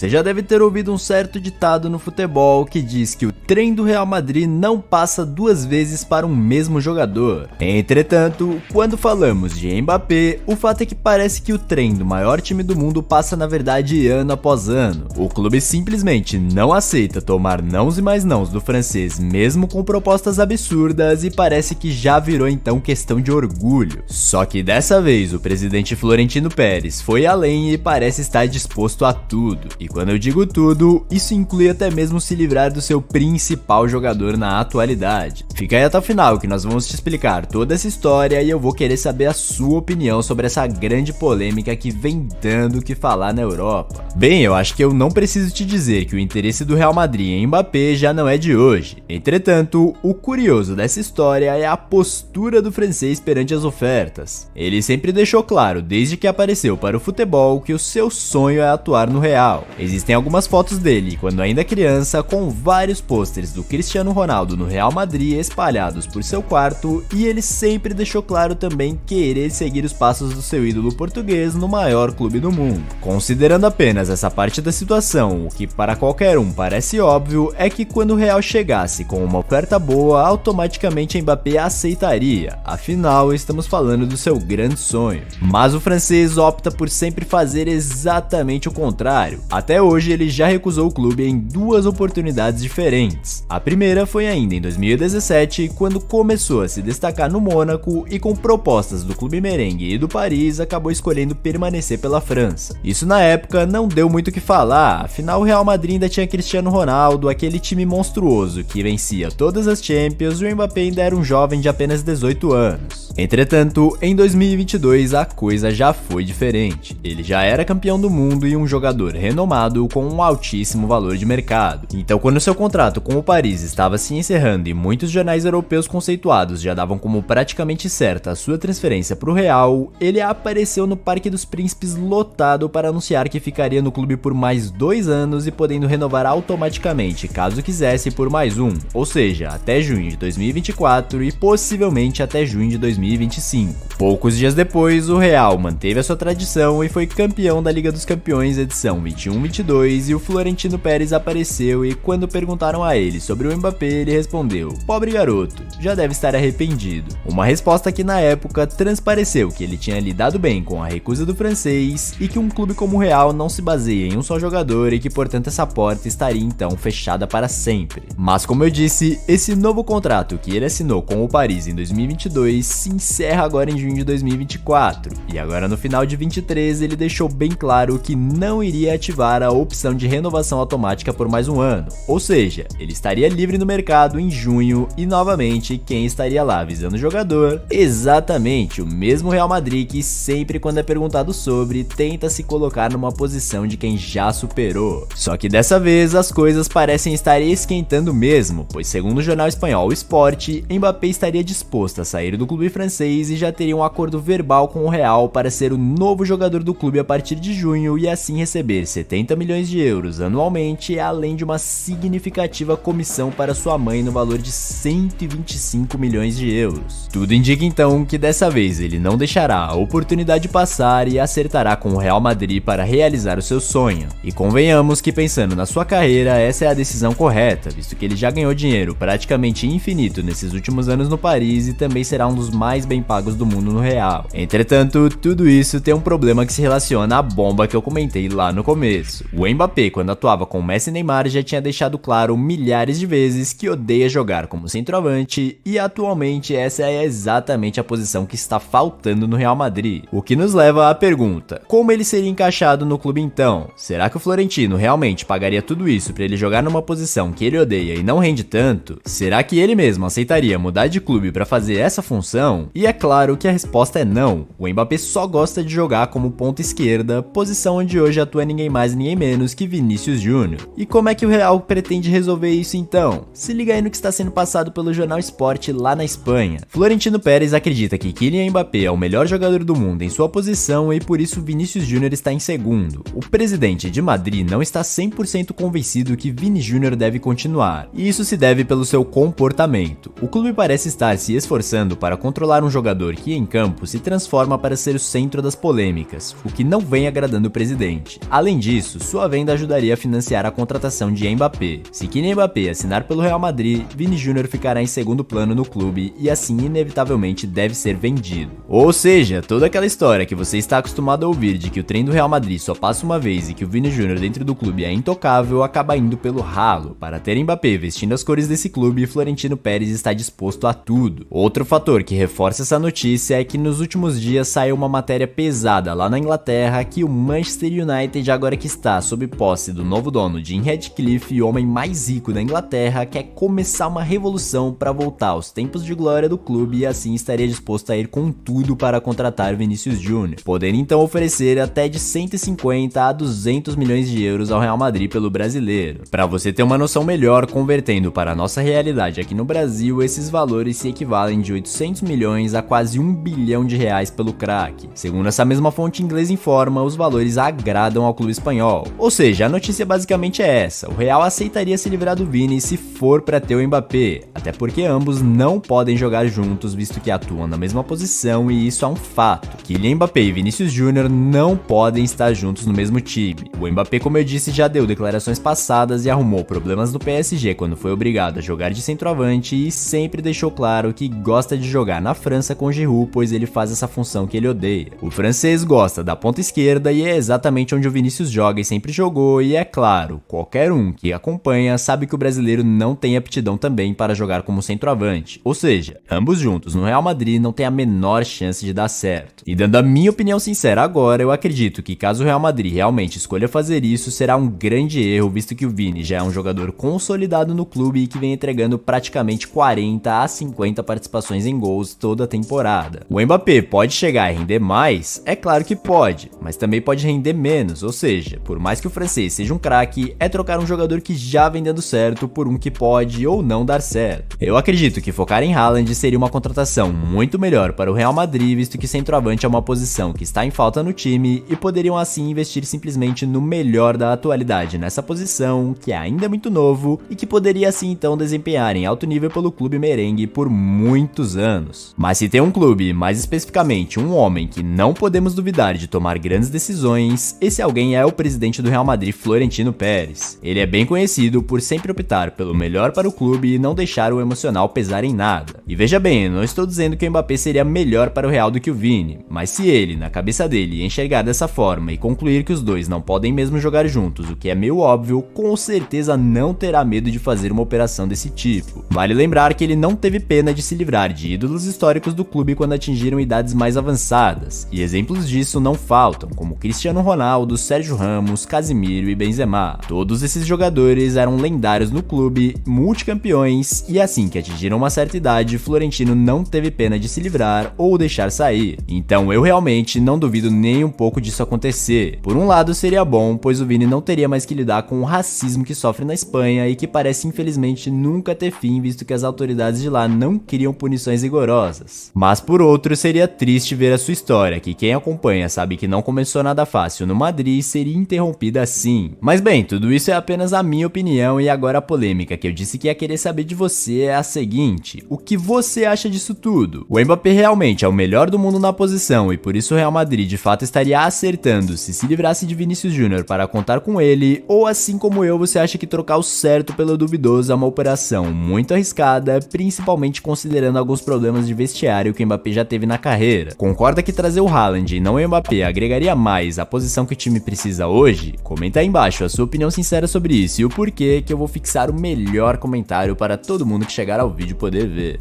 Você já deve ter ouvido um certo ditado no futebol que diz que o trem do Real Madrid não passa duas vezes para um mesmo jogador. Entretanto, quando falamos de Mbappé, o fato é que parece que o trem do maior time do mundo passa na verdade ano após ano. O clube simplesmente não aceita tomar nãos e mais nãos do francês mesmo com propostas absurdas e parece que já virou então questão de orgulho. Só que dessa vez o presidente Florentino Pérez foi além e parece estar disposto a tudo. E quando eu digo tudo, isso inclui até mesmo se livrar do seu principal jogador na atualidade. Fica aí até o final que nós vamos te explicar toda essa história e eu vou querer saber a sua opinião sobre essa grande polêmica que vem dando o que falar na Europa. Bem, eu acho que eu não preciso te dizer que o interesse do Real Madrid em Mbappé já não é de hoje. Entretanto, o curioso dessa história é a postura do francês perante as ofertas. Ele sempre deixou claro, desde que apareceu para o futebol, que o seu sonho é atuar no Real. Existem algumas fotos dele, quando ainda criança, com vários pôsteres do Cristiano Ronaldo no Real Madrid espalhados por seu quarto, e ele sempre deixou claro também querer seguir os passos do seu ídolo português no maior clube do mundo. Considerando apenas essa parte da situação, o que para qualquer um parece óbvio é que quando o Real chegasse com uma oferta boa, automaticamente Mbappé aceitaria, afinal estamos falando do seu grande sonho. Mas o francês opta por sempre fazer exatamente o contrário. Até hoje ele já recusou o clube em duas oportunidades diferentes. A primeira foi ainda em 2017, quando começou a se destacar no Mônaco e com propostas do clube merengue e do Paris acabou escolhendo permanecer pela França. Isso na época não deu muito o que falar, afinal o Real Madrid ainda tinha Cristiano Ronaldo, aquele time monstruoso que vencia todas as Champions, e o Mbappé ainda era um jovem de apenas 18 anos. Entretanto, em 2022 a coisa já foi diferente. Ele já era campeão do mundo e um jogador renomado com um altíssimo valor de mercado. Então, quando seu contrato com o Paris estava se encerrando e muitos jornais europeus conceituados já davam como praticamente certa a sua transferência para o Real, ele apareceu no Parque dos Príncipes lotado para anunciar que ficaria no clube por mais 2 anos e podendo renovar automaticamente caso quisesse por mais um, ou seja, até junho de 2024 e possivelmente até junho de 2025. Poucos dias depois, o Real manteve a sua tradição e foi campeão da Liga dos Campeões edição 21-22 e o Florentino Pérez apareceu e quando perguntaram a ele sobre o Mbappé, ele respondeu: "Pobre garoto, já deve estar arrependido". Uma resposta que na época transpareceu que ele tinha lidado bem com a recusa do francês e que um clube como o Real não se baseia em um só jogador e que portanto essa porta estaria então fechada para sempre. Mas como eu disse, esse novo contrato que ele assinou com o Paris em 2022 se encerra agora em junho de 2024 e agora no final de 23 ele deixou bem claro que não iria ativar a opção de renovação automática por mais um ano, ou seja, ele estaria livre no mercado em junho e novamente quem estaria lá avisando o jogador? Exatamente o mesmo Real Madrid que sempre quando é perguntado sobre tenta se colocar numa posição de quem já superou. Só que dessa vez as coisas parecem estar esquentando mesmo, pois segundo o jornal espanhol o Sport, Mbappé estaria disposto a sair do clube francês e já teria um acordo verbal com o Real para ser o novo jogador do clube a partir de junho e assim receber 70 milhões de euros anualmente, além de uma significativa comissão para sua mãe no valor de 125 milhões de euros. Tudo indica então que dessa vez ele não deixará a oportunidade passar e acertará com o Real Madrid para realizar o seu sonho. E convenhamos que pensando na sua carreira, essa é a decisão correta, visto que ele já ganhou dinheiro praticamente infinito nesses últimos anos no Paris e também será um dos mais bem pagos do mundo no Real. Entretanto, tudo isso tem um problema que se relaciona à bomba que eu comentei lá no começo. O Mbappé, quando atuava com Messi e Neymar, já tinha deixado claro milhares de vezes que odeia jogar como centroavante e atualmente essa é exatamente a posição que está faltando no Real Madrid. O que nos leva à pergunta: como ele seria encaixado no clube então? Será que o Florentino realmente pagaria tudo isso para ele jogar numa posição que ele odeia e não rende tanto? Será que ele mesmo aceitaria mudar de clube para fazer essa função? E é claro que a resposta é não. O Mbappé só gosta de jogar como ponta esquerda, posição onde hoje atua ninguém mais ninguém menos que Vinícius Júnior. E como é que o Real pretende resolver isso então? Se liga aí no que está sendo passado pelo jornal Sport lá na Espanha. Florentino Pérez acredita que Kylian Mbappé é o melhor jogador do mundo em sua posição e por isso Vinícius Júnior está em segundo. O presidente de Madrid não está 100% convencido que Vini Júnior deve continuar, e isso se deve pelo seu comportamento. O clube parece estar se esforçando para controlar um jogador que em campo se transforma para ser o centro das polêmicas, o que não vem agradando o presidente. Além disso, disso, sua venda ajudaria a financiar a contratação de Mbappé. Se Kylian Mbappé assinar pelo Real Madrid, Vini Júnior ficará em segundo plano no clube e assim inevitavelmente deve ser vendido. Ou seja, toda aquela história que você está acostumado a ouvir de que o trem do Real Madrid só passa uma vez e que o Vini Júnior dentro do clube é intocável acaba indo pelo ralo. Para ter Mbappé vestindo as cores desse clube, Florentino Pérez está disposto a tudo. Outro fator que reforça essa notícia é que nos últimos dias saiu uma matéria pesada lá na Inglaterra que o Manchester United, agora que está sob posse do novo dono Jim Ratcliffe, o homem mais rico da Inglaterra, quer começar uma revolução para voltar aos tempos de glória do clube e assim estaria disposto a ir com tudo para contratar Vinícius Júnior, podendo então oferecer até de 150 a 200 milhões de euros ao Real Madrid pelo brasileiro. Para você ter uma noção melhor, convertendo para a nossa realidade aqui no Brasil, esses valores se equivalem de 800 milhões a quase 1 bilhão de reais pelo craque. Segundo essa mesma fonte inglesa informa, os valores agradam ao clube espanhol. Ou seja, a notícia basicamente é essa: o Real aceitaria se livrar do Vini se for para ter o Mbappé, até porque ambos não podem jogar juntos visto que atuam na mesma posição e isso é um fato. Kylian Mbappé e Vinícius Júnior não podem estar juntos no mesmo time. O Mbappé, como eu disse, já deu declarações passadas e arrumou problemas no PSG quando foi obrigado a jogar de centroavante e sempre deixou claro que gosta de jogar na França com Giroud, pois ele faz essa função que ele odeia. O francês gosta da ponta esquerda e é exatamente onde o Vinícius joga e sempre jogou, e é claro, qualquer um que acompanha sabe que o brasileiro não tem aptidão também para jogar como centroavante, ou seja, ambos juntos no Real Madrid não tem a menor chance de dar certo. E dando a minha opinião sincera agora, eu acredito que caso o Real Madrid realmente escolha fazer isso, será um grande erro, visto que o Vini já é um jogador consolidado no clube e que vem entregando praticamente 40 a 50 participações em gols toda a temporada. O Mbappé pode chegar a render mais? É claro que pode, mas também pode render menos, ou seja, por mais que o francês seja um craque, é trocar um jogador que já vem dando certo por um que pode ou não dar certo. Eu acredito que focar em Haaland seria uma contratação muito melhor para o Real Madrid, visto que centroavante é uma posição que está em falta no time e poderiam assim investir simplesmente no melhor da atualidade nessa posição, que ainda é muito novo e que poderia assim então desempenhar em alto nível pelo clube merengue por muitos anos. Mas se tem um clube, mais especificamente um homem que não podemos duvidar de tomar grandes decisões, esse alguém é o presidente do Real Madrid, Florentino Pérez. Ele é bem conhecido por sempre optar pelo melhor para o clube e não deixar o emocional pesar em nada. E veja bem, não estou dizendo que o Mbappé seria melhor para o Real do que o Vini, mas se ele, na cabeça dele, enxergar dessa forma e concluir que os dois não podem mesmo jogar juntos, o que é meio óbvio, com certeza não terá medo de fazer uma operação desse tipo. Vale lembrar que ele não teve pena de se livrar de ídolos históricos do clube quando atingiram idades mais avançadas, e exemplos disso não faltam, como Cristiano Ronaldo, Sérgio Ramos, Casemiro e Benzema. Todos esses jogadores eram lendários no clube, multicampeões, e assim que atingiram uma certa idade, Florentino não teve pena de se livrar ou deixar sair. Então eu realmente não duvido nem um pouco disso acontecer. Por um lado seria bom, pois o Vini não teria mais que lidar com o racismo que sofre na Espanha e que parece infelizmente nunca ter fim, visto que as autoridades de lá não criam punições rigorosas. Mas por outro, seria triste ver a sua história, que quem acompanha sabe que não começou nada fácil no Madrid, seria interrompida assim. Mas bem, tudo isso é apenas a minha opinião e agora a polêmica que eu disse que ia querer saber de você é a seguinte: o que você acha disso tudo? O Mbappé realmente é o melhor do mundo na posição e por isso o Real Madrid de fato estaria acertando se livrasse de Vinícius Júnior para contar com ele, ou assim como eu, você acha que trocar o certo pelo duvidoso é uma operação muito arriscada, principalmente considerando alguns problemas de vestiário que o Mbappé já teve na carreira? Concorda que trazer o Haaland e não o Mbappé agregaria mais à posição que o time precisa hoje? Comenta aí embaixo a sua opinião sincera sobre isso e o porquê, que eu vou fixar o melhor comentário para todo mundo que chegar ao vídeo poder ver.